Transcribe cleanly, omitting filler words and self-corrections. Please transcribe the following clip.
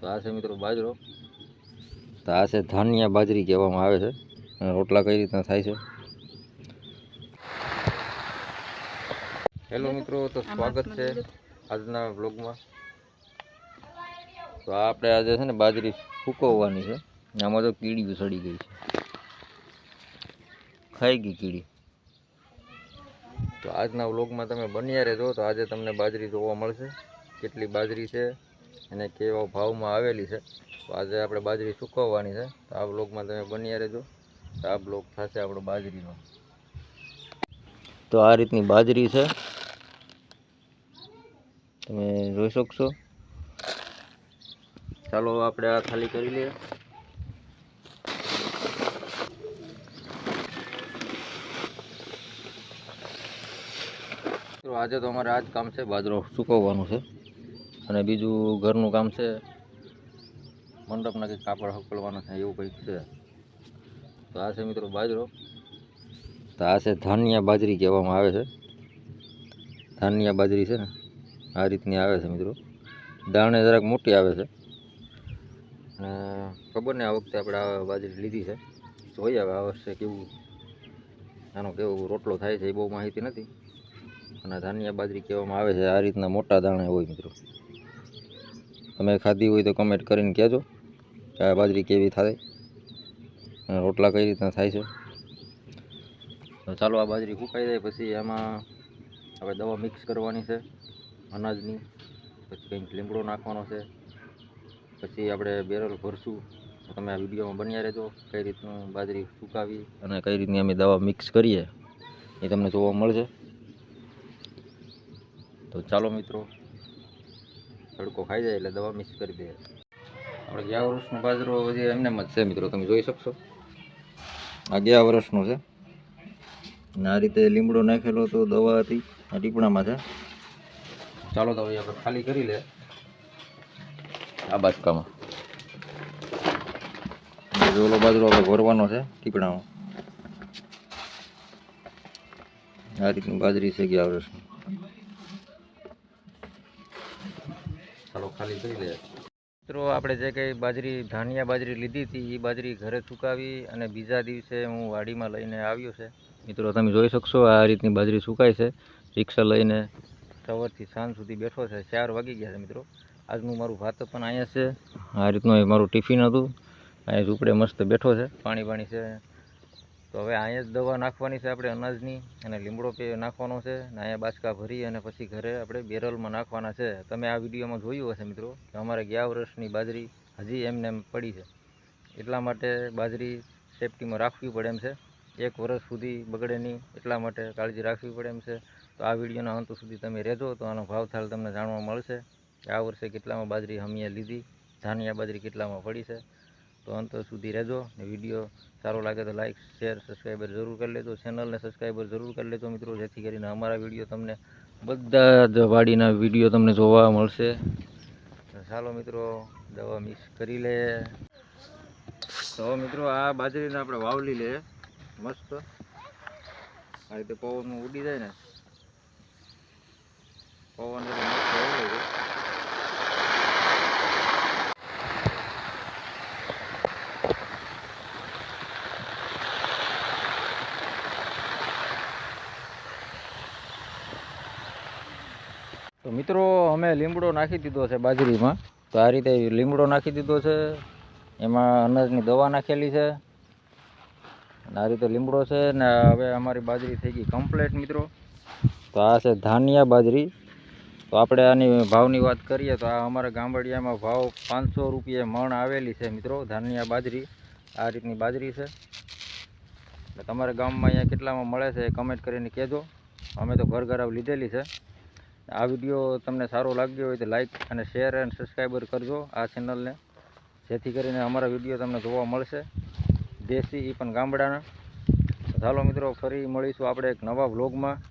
આ છે મિત્રો બાજરો. તો આ છે ધાનિયા બાજરી કહેવામાં આવે છે. અને રોટલા કઈ રીતના થાય છે. હેલો મિત્રો, તો સ્વાગત છે આજના બ્લોગમાં. તો આપણે આજે છે ને બાજરી સૂકવવાની છે. આમાં તો કીડી સડી ગઈ છે, ખાઈ ગઈ કીડી. તો આજના વ્લોગમાં તમે બન્યા રહેજો. તો આજે તમને બાજરી જોવા મળશે, કેટલી બાજરી છે અને કેવા ભાવમાં આવેલી છે. તો આજે આપણે બાજરી સૂકવવાની છે. તો આ વ્લોગમાં તમે બન્યા રહેજો. તો આ બ્લોગ થશે આપણો બાજરીનો. તો આ રીતની બાજરી છે, તમે જોઈ શકશો. ચાલો આપણે આ ખાલી કરી લઈએ. આજે તો અમારે આ જ કામ છે, બાજરો સૂકવવાનું છે. અને બીજું ઘરનું કામ છે, મંડપના કંઈક કાપડ હકલવાના છે, એવું કંઈક છે. તો આ છે મિત્રો બાજરો. તો આ છે ધાનિયા બાજરી કહેવામાં આવે છે. ધાનિયા બાજરી છે ને આ રીતની આવે છે મિત્રો. દાણે જરાક મોટી આવે છે. અને ખબર ને આ વખતે આપણે આ બાજરી લીધી છે, જોઈએ હવે આ વર્ષે કેવું આનો કેવો રોટલો થાય છે એ બહુ માહિતી નથી. અને ધાનિયા બાજરી કહેવામાં આવે છે. આ રીતના મોટા દાણા હોય મિત્રો. તમે ખાધી હોય તો કમેન્ટ કરીને કહેજો કે આ બાજરી કેવી થાય અને રોટલા કઈ રીતના થાય છે. તો ચાલો આ બાજરી સુકાઈ જાય પછી એમાં હવે દવા મિક્સ કરવાની છે અનાજની. પછી કંઈક લીમડો નાખવાનો છે. પછી આપણે બેરલ ભરશું. તો તમે આ વિડીયોમાં બન્યા રહેજો, કઈ રીતનું બાજરી સુકાવી અને કઈ રીતની અમે દવા મિક્સ કરીએ એ તમને જોવા મળશે. તો ચાલો મિત્રો, તડકો ખાઈ જાય એટલે દવા મિક્સ કરી દઈએ. આપણે ગયા વર્ષનો બાજરો હજી એમને જ છે મિત્રો, તમે જોઈ શકશો. આ ગયા વર્ષનો છે અને આ રીતે લીમડો નાખેલો તો દવા હતી આ ટીપણામાં છે. ચાલો તો હવે આપણે ખાલી કરી લે આ બાજકામાં. ઓલો બાજરો આપણે ભરવાનો છે ટીપણામાં. આ રીતની બાજરી છે ગયા વર્ષની. ચાલો ખાલી કરી લે મિત્રો. આપણે જે કંઈ બાજરી ધાનિયા બાજરી લીધી હતી એ બાજરી ઘરે સુકાવી અને બીજા દિવસે હું વાડીમાં લઈને આવ્યો છે મિત્રો. તમે જોઈ શકશો આ રીતની બાજરી સુકાય છે. રિક્ષા લઈને સવારથી સાંજ સુધી બેઠો છે. 4 વાગી ગયા છે મિત્રો. આજનું મારું ભાત પણ અહીંયા છે. આ રીતનું મારું ટિફિન હતું. અહીંયા ઝૂંપડે મસ્ત બેઠો છે, પાણી છે. તો હવે અહીંયા જ દવા નાખવાની છે આપણે અનાજની, અને લીમડો નાખવાનો છે. અને અહીંયા બાચકા ભરી અને પછી ઘરે આપણે બેરલમાં નાખવાના છે. તમે આ વિડીયોમાં જોયું હશે મિત્રો કે અમારે ગયા વર્ષની બાજરી હજી એમને એમ પડી છે. એટલા માટે બાજરી સેફટીમાં રાખવી પડે એમ છે. 1 વર્ષ સુધી બગડે નહીં એટલા માટે કાળજી રાખવી પડે એમ છે. તો આ વિડીયોના અંત સુધી તમે રહેજો તો આનો ભાવતાલ તમને જાણવા મળશે કે આ વર્ષે કેટલામાં બાજરી અમે લીધી, ધાનિયા બાજરી કેટલામાં પડી છે. તો અંત સુધી રહેજો. ને વિડીયો સારો લાગે તો લાઇક, શેર, સબસ્ક્રાઈબર જરૂર કરી લેજો. ચેનલને સબસ્ક્રાઈબર જરૂર કરી લેજો મિત્રો, જેથી કરીને અમારા વિડીયો તમને બધા જ વાડીના વિડીયો તમને જોવા મળશે. ચાલો મિત્રો, દવા મિક્સ કરી લે. તો મિત્રો આ બાજરીને આપણે વાવલી લે મસ્ત. આ રીતે પવનમાં ઉડી જાય ને, પવન મસ્ત વાવલે છે. તો મિત્રો અમે લીમડો નાખી દીધો છે બાજરીમાં. તો આ રીતે લીમડો નાખી દીધો છે, એમાં અનાજની દવા નાખેલી છે. અને આ રીતે લીમડો છે ને હવે અમારી બાજરી થઈ ગઈ કમ્પ્લીટ મિત્રો. તો આ છે ધાનિયા બાજરી. તો આપણે આની ભાવની વાત કરીએ તો આ અમારા ગામડિયામાં ભાવ 500 રૂપિયા મણ આવેલી છે મિત્રો ધાનિયા બાજરી. આ રીતની બાજરી છે. એટલે તમારા ગામમાં અહીંયા કેટલામાં મળે છે એ કમેન્ટ કરીને કહેજો. અમે તો ઘર લીધેલી છે. આ વિડીયો તમને સારો લાગ્યો હોય તો લાઇક અને શેર અને સબસ્ક્રાઈબર કરજો આ ચેનલને, જેથી કરીને અમારા વિડીયો તમને જોવા મળશે દેશી એ પણ ગામડાના. ચાલો મિત્રો, ફરી મળીશું આપણે એક નવા વ્લોગમાં.